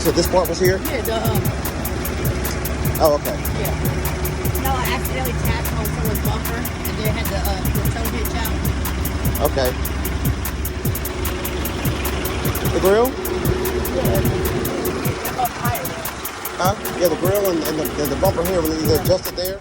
said this part was here? Yeah, Oh, okay. yeah. No, I accidentally tapped on someone's bumper and they had the tow hitch out. Okay. The grill? Yeah. Up higher there. Huh? Yeah, the grill and the bumper here, when you adjust it there.